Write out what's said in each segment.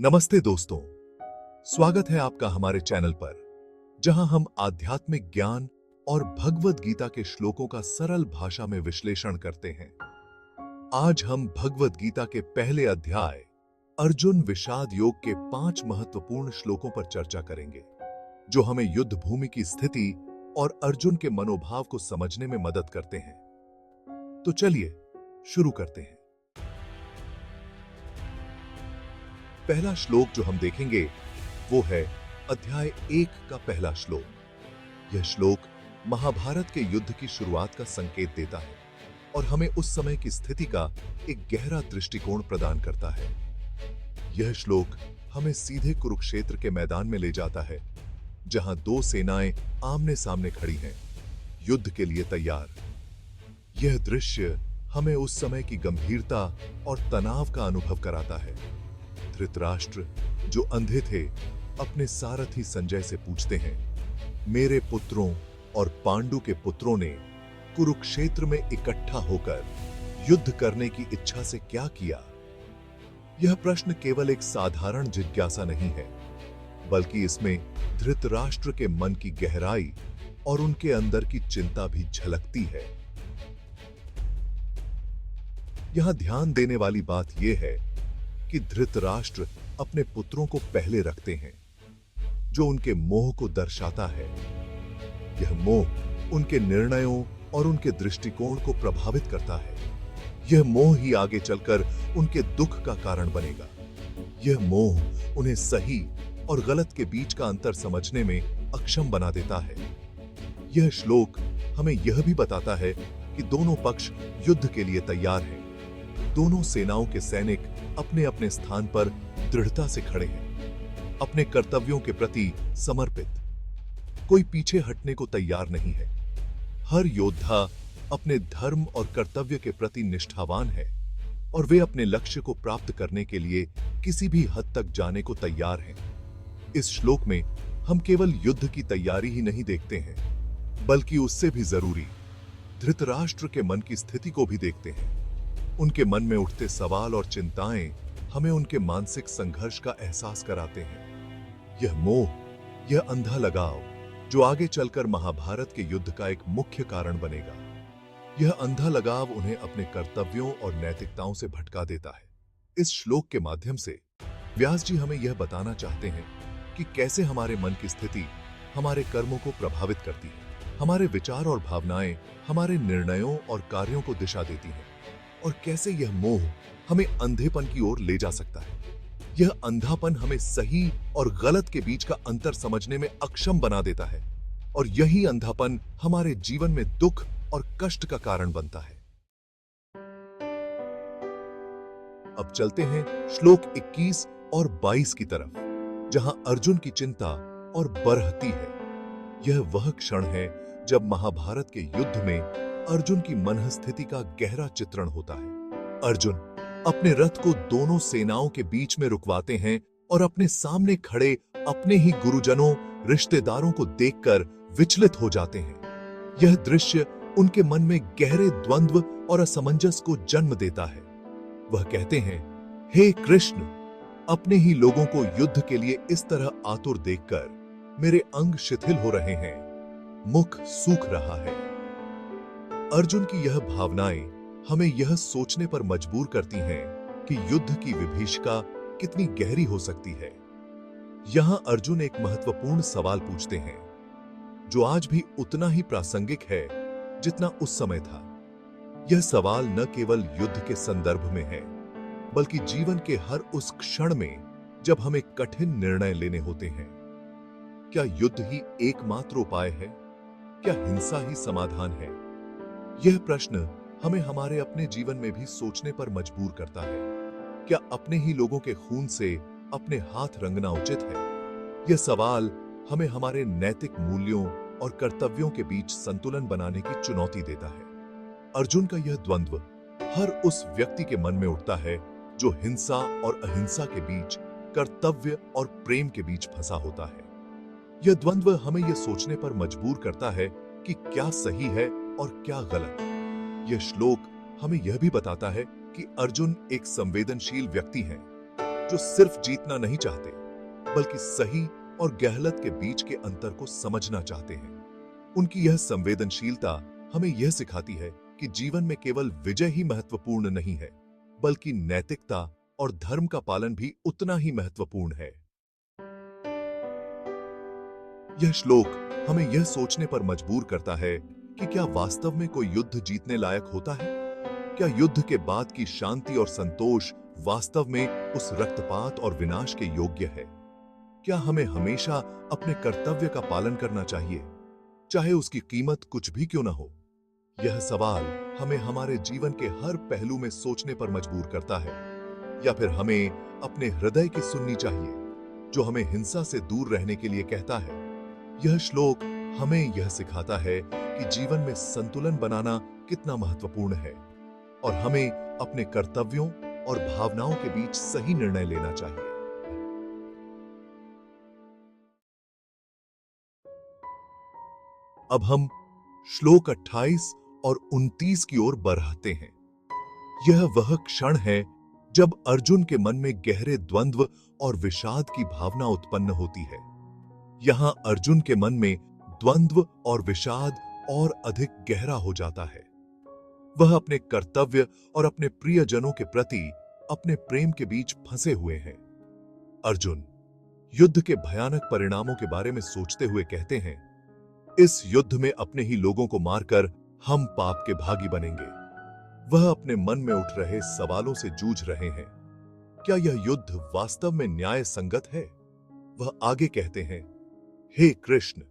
नमस्ते दोस्तों, स्वागत है आपका हमारे चैनल पर, जहां हम आध्यात्मिक ज्ञान और भगवद गीता के श्लोकों का सरल भाषा में विश्लेषण करते हैं। आज हम भगवद गीता के पहले अध्याय अर्जुन विषाद योग के 5 महत्वपूर्ण श्लोकों पर चर्चा करेंगे, जो हमें युद्ध भूमि की स्थिति और अर्जुन के मनोभाव को समझने में मदद करते हैं। तो चलिए शुरू करते हैं। पहला श्लोक जो हम देखेंगे वो है अध्याय 1 का पहला श्लोक। यह श्लोक महाभारत के युद्ध की शुरुआत का संकेत देता है और हमें उस समय की स्थिति का एक गहरा दृष्टिकोण प्रदान करता है। यह श्लोक हमें सीधे कुरुक्षेत्र के मैदान में ले जाता है, जहां दो सेनाएं आमने सामने खड़ी हैं, युद्ध के लिए तैयार। यह दृश्य हमें उस समय की गंभीरता और तनाव का अनुभव कराता है। धृतराष्ट्र, जो अंधे थे, अपने सारथी संजय से पूछते हैं, मेरे पुत्रों और पांडु के पुत्रों ने कुरुक्षेत्र में इकट्ठा होकर युद्ध करने की इच्छा से क्या किया? यह प्रश्न केवल एक साधारण जिज्ञासा नहीं है, बल्कि इसमें धृतराष्ट्र के मन की गहराई और उनके अंदर की चिंता भी झलकती है। यहां ध्यान देने वाली बात यह है कि धृतराष्ट्र अपने पुत्रों को पहले रखते हैं, जो उनके मोह को दर्शाता है। यह मोह उनके निर्णयों और उनके दृष्टिकोण को प्रभावित करता है। यह मोह ही आगे चलकर उनके दुख का कारण बनेगा। यह मोह उन्हें सही और गलत के बीच का अंतर समझने में अक्षम बना देता है। यह श्लोक हमें यह भी बताता है कि दोनों पक्ष युद्ध के लिए तैयार हैं। दोनों सेनाओं के सैनिक अपने अपने स्थान पर दृढ़ता से खड़े हैं, अपने कर्तव्यों के प्रति समर्पित। कोई पीछे हटने को तैयार नहीं है। हर योद्धा अपने धर्म और कर्तव्य के प्रति निष्ठावान है और वे अपने लक्ष्य को प्राप्त करने के लिए किसी भी हद तक जाने को तैयार हैं। इस श्लोक में हम केवल युद्ध की तैयारी ही नहीं देखते हैं, बल्कि उससे भी जरूरी धृतराष्ट्र के मन की स्थिति को भी देखते हैं। उनके मन में उठते सवाल और चिंताएं हमें उनके मानसिक संघर्ष का एहसास कराते हैं। यह मोह, यह अंधा लगाव, जो आगे चलकर महाभारत के युद्ध का एक मुख्य कारण बनेगा। यह अंधा लगाव उन्हें अपने कर्तव्यों और नैतिकताओं से भटका देता है। इस श्लोक के माध्यम से व्यास जी हमें यह बताना चाहते हैं कि कैसे हमारे मन की स्थिति हमारे कर्मों को प्रभावित करती है। हमारे विचार और भावनाएं हमारे निर्णयों और कार्यों को दिशा देती हैं, और कैसे यह मोह हमें अंधेपन की ओर ले जा सकता है। यह अंधापन हमें सही और गलत के बीच का अंतर समझने में अक्षम बना देता है, और यही अंधापन हमारे जीवन में दुख और कष्ट का कारण बनता है। अब चलते हैं श्लोक 21 और 22 की तरफ, जहां अर्जुन की चिंता और बरहती है। यह वह क्षण है जब महाभारत के युद्ध में अर्जुन की मनस्थिति का गहरा चित्रण होता है। अर्जुन अपने रथ को दोनों सेनाओं के बीच में रुकवाते हैं और अपने सामने खड़े अपने ही गुरुजनों, रिश्तेदारों को देखकर विचलित हो जाते हैं। यह दृश्य उनके मन में गहरे द्वंद्व और असमंजस को जन्म देता है। वह कहते हैं, हे कृष्ण, अपने ही लोगों को युद्ध के लिए इस तरह आतुर देखकर मेरे अंग शिथिल हो रहे हैं, मुख सूख रहा है। अर्जुन की यह भावनाएं हमें यह सोचने पर मजबूर करती हैं कि युद्ध की विभीषिका कितनी गहरी हो सकती है। यहां अर्जुन एक महत्वपूर्ण सवाल पूछते हैं, जो आज भी उतना ही प्रासंगिक है जितना उस समय था। यह सवाल न केवल युद्ध के संदर्भ में है, बल्कि जीवन के हर उस क्षण में जब हमें कठिन निर्णय लेने होते हैं। क्या युद्ध ही एकमात्र उपाय है? क्या हिंसा ही समाधान है? यह प्रश्न हमें हमारे अपने जीवन में भी सोचने पर मजबूर करता है। क्या अपने ही लोगों के खून से अपने हाथ रंगना उचित है? यह सवाल हमें हमारे नैतिक मूल्यों और कर्तव्यों के बीच संतुलन बनाने की चुनौती देता है। अर्जुन का यह द्वंद्व हर उस व्यक्ति के मन में उठता है जो हिंसा और अहिंसा के बीच, कर्तव्य और प्रेम के बीच फंसा होता है। यह द्वंद्व हमें यह सोचने पर मजबूर करता है कि क्या सही है और क्या गलत। यह श्लोक हमें यह भी बताता है कि अर्जुन एक संवेदनशील व्यक्ति हैं, जो सिर्फ जीतना नहीं चाहते, बल्कि सही और गहलत के बीच के अंतर को समझना चाहते हैं। उनकी यह संवेदनशीलता हमें यह सिखाती है कि जीवन में केवल विजय ही महत्वपूर्ण नहीं है, बल्कि नैतिकता और धर्म का पालन भी उतना ही महत्वपूर्ण है। यह श्लोक हमें यह सोचने पर मजबूर करता है कि क्या वास्तव में कोई युद्ध जीतने लायक होता है? क्या युद्ध के बाद की शांति और संतोष वास्तव में उस रक्तपात और विनाश के योग्य है? क्या हमें हमेशा अपने कर्तव्य का पालन करना चाहिए, चाहे उसकी कीमत कुछ भी क्यों न हो? यह सवाल हमें हमारे जीवन के हर पहलू में सोचने पर मजबूर करता है, या फिर हमें अपने हृदय की सुननी चाहिए, जो हमें हिंसा से दूर रहने के लिए कहता है। यह श्लोक हमें यह सिखाता है कि जीवन में संतुलन बनाना कितना महत्वपूर्ण है और हमें अपने कर्तव्यों और भावनाओं के बीच सही निर्णय लेना चाहिए। अब हम श्लोक 28 और 29 की ओर बढ़ते हैं। यह वह क्षण है जब अर्जुन के मन में गहरे द्वंद्व और विषाद की भावना उत्पन्न होती है। यहां अर्जुन के मन में द्वंद्व और विषाद और अधिक गहरा हो जाता है। वह अपने कर्तव्य और अपने प्रियजनों के प्रति अपने प्रेम के बीच फंसे हुए हैं। अर्जुन युद्ध के भयानक परिणामों के बारे में सोचते हुए कहते हैं, इस युद्ध में अपने ही लोगों को मारकर हम पाप के भागी बनेंगे। वह अपने मन में उठ रहे सवालों से जूझ रहे हैं। क्या यह युद्ध वास्तव में न्याय संगत है? वह आगे कहते हैं, हे कृष्ण,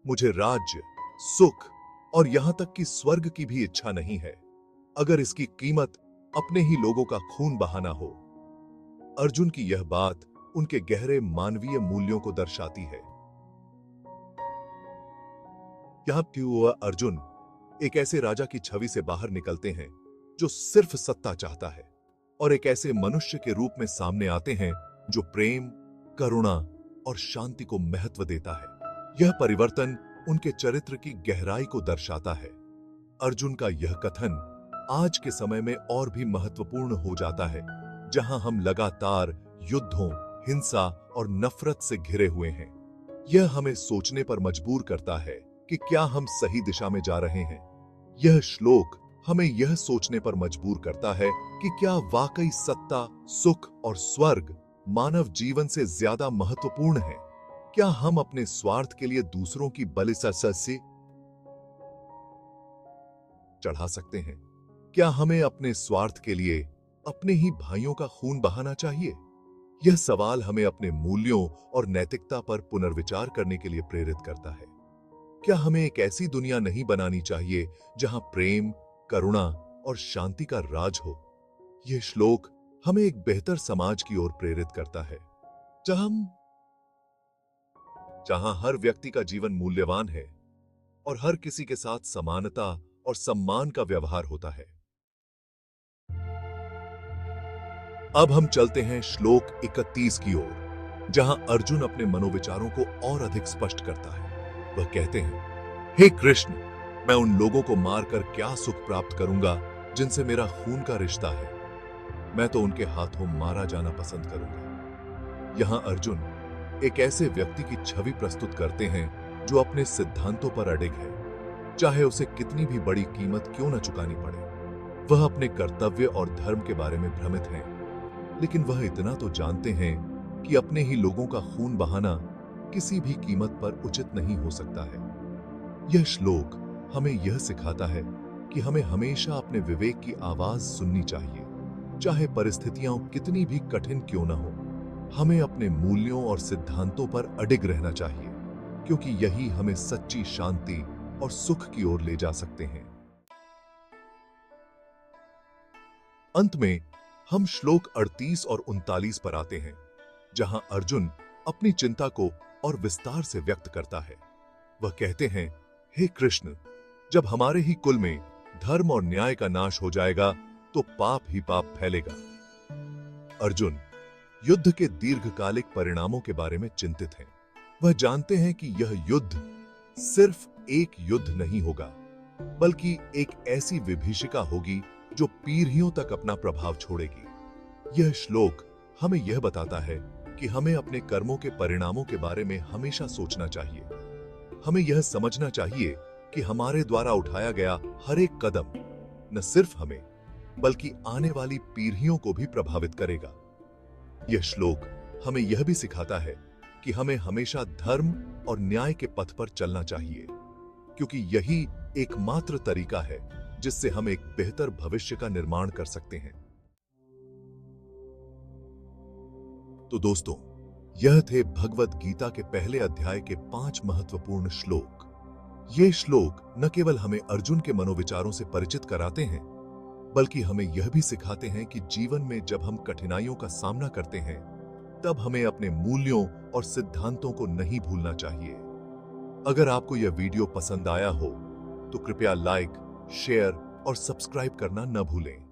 मुझे राज्य, सुख और यहां तक कि स्वर्ग की भी इच्छा नहीं है, अगर इसकी कीमत अपने ही लोगों का खून बहाना हो। अर्जुन की यह बात उनके गहरे मानवीय मूल्यों को दर्शाती है। यहां हुआ अर्जुन एक ऐसे राजा की छवि से बाहर निकलते हैं जो सिर्फ सत्ता चाहता है, और एक ऐसे मनुष्य के रूप में सामने आते हैं जो प्रेम, करुणा और शांति को महत्व देता है। यह परिवर्तन उनके चरित्र की गहराई को दर्शाता है। अर्जुन का यह कथन आज के समय में और भी महत्वपूर्ण हो जाता है, जहां हम लगातार युद्धों, हिंसा और नफरत से घिरे हुए हैं। यह हमें सोचने पर मजबूर करता है कि क्या हम सही दिशा में जा रहे हैं। यह श्लोक हमें यह सोचने पर मजबूर करता है कि क्या वाकई सत्ता, सुख और स्वर्ग मानव जीवन से ज्यादा महत्वपूर्ण है? क्या हम अपने स्वार्थ के लिए दूसरों की बलि से चढ़ा सकते हैं? क्या हमें अपने स्वार्थ के लिए अपने ही भाइयों का खून बहाना चाहिए? यह सवाल हमें अपने मूल्यों और नैतिकता पर पुनर्विचार करने के लिए प्रेरित करता है। क्या हमें एक ऐसी दुनिया नहीं बनानी चाहिए जहां प्रेम, करुणा और शांति का राज हो? यह श्लोक हमें एक बेहतर समाज की ओर प्रेरित करता है, जहां हर व्यक्ति का जीवन मूल्यवान है और हर किसी के साथ समानता और सम्मान का व्यवहार होता है। अब हम चलते हैं श्लोक 31 की ओर, जहां अर्जुन अपने मनोविचारों को और अधिक स्पष्ट करता है। वह कहते हैं, हे कृष्ण, मैं उन लोगों को मारकर क्या सुख प्राप्त करूंगा जिनसे मेरा खून का रिश्ता है। मैं तो उनके हाथों मारा जाना पसंद करूंगा। यहां अर्जुन एक ऐसे व्यक्ति की छवि प्रस्तुत करते हैं जो अपने सिद्धांतों पर अडिग है, चाहे उसे कितनी भी बड़ी कीमत क्यों न चुकानी पड़े। वह अपने कर्तव्य और धर्म के बारे में भ्रमित हैं, लेकिन वह इतना तो जानते हैं कि अपने ही लोगों का खून बहाना किसी भी कीमत पर उचित नहीं हो सकता है। यह श्लोक हमें यह सिखाता है कि हमें हमेशा अपने विवेक की आवाज सुननी चाहिए, चाहे परिस्थितियां कितनी भी कठिन क्यों न हो। हमें अपने मूल्यों और सिद्धांतों पर अडिग रहना चाहिए, क्योंकि यही हमें सच्ची शांति और सुख की ओर ले जा सकते हैं। अंत में हम श्लोक 38 और 39 पर आते हैं, जहां अर्जुन अपनी चिंता को और विस्तार से व्यक्त करता है। वह कहते हैं, हे कृष्ण, जब हमारे ही कुल में धर्म और न्याय का नाश हो जाएगा तो पाप ही पाप फैलेगा। अर्जुन युद्ध के दीर्घकालिक परिणामों के बारे में चिंतित हैं। वह जानते हैं कि यह युद्ध सिर्फ एक युद्ध नहीं होगा, बल्कि एक ऐसी विभीषिका होगी जो पीढ़ियों तक अपना प्रभाव छोड़ेगी। यह श्लोक हमें यह बताता है कि हमें अपने कर्मों के परिणामों के बारे में हमेशा सोचना चाहिए। हमें यह समझना चाहिए कि हमारे द्वारा उठाया गया हर एक कदम न सिर्फ हमें बल्कि आने वाली पीढ़ियों को भी प्रभावित करेगा। यह श्लोक हमें यह भी सिखाता है कि हमें हमेशा धर्म और न्याय के पथ पर चलना चाहिए, क्योंकि यही एकमात्र तरीका है जिससे हम एक बेहतर भविष्य का निर्माण कर सकते हैं। तो दोस्तों, यह थे भगवत गीता के पहले अध्याय के 5 महत्वपूर्ण श्लोक। ये श्लोक न केवल हमें अर्जुन के मनोविचारों से परिचित कराते हैं, बल्कि हमें यह भी सिखाते हैं कि जीवन में जब हम कठिनाइयों का सामना करते हैं, तब हमें अपने मूल्यों और सिद्धांतों को नहीं भूलना चाहिए। अगर आपको यह वीडियो पसंद आया हो, तो कृपया लाइक, शेयर और सब्सक्राइब करना न भूलें।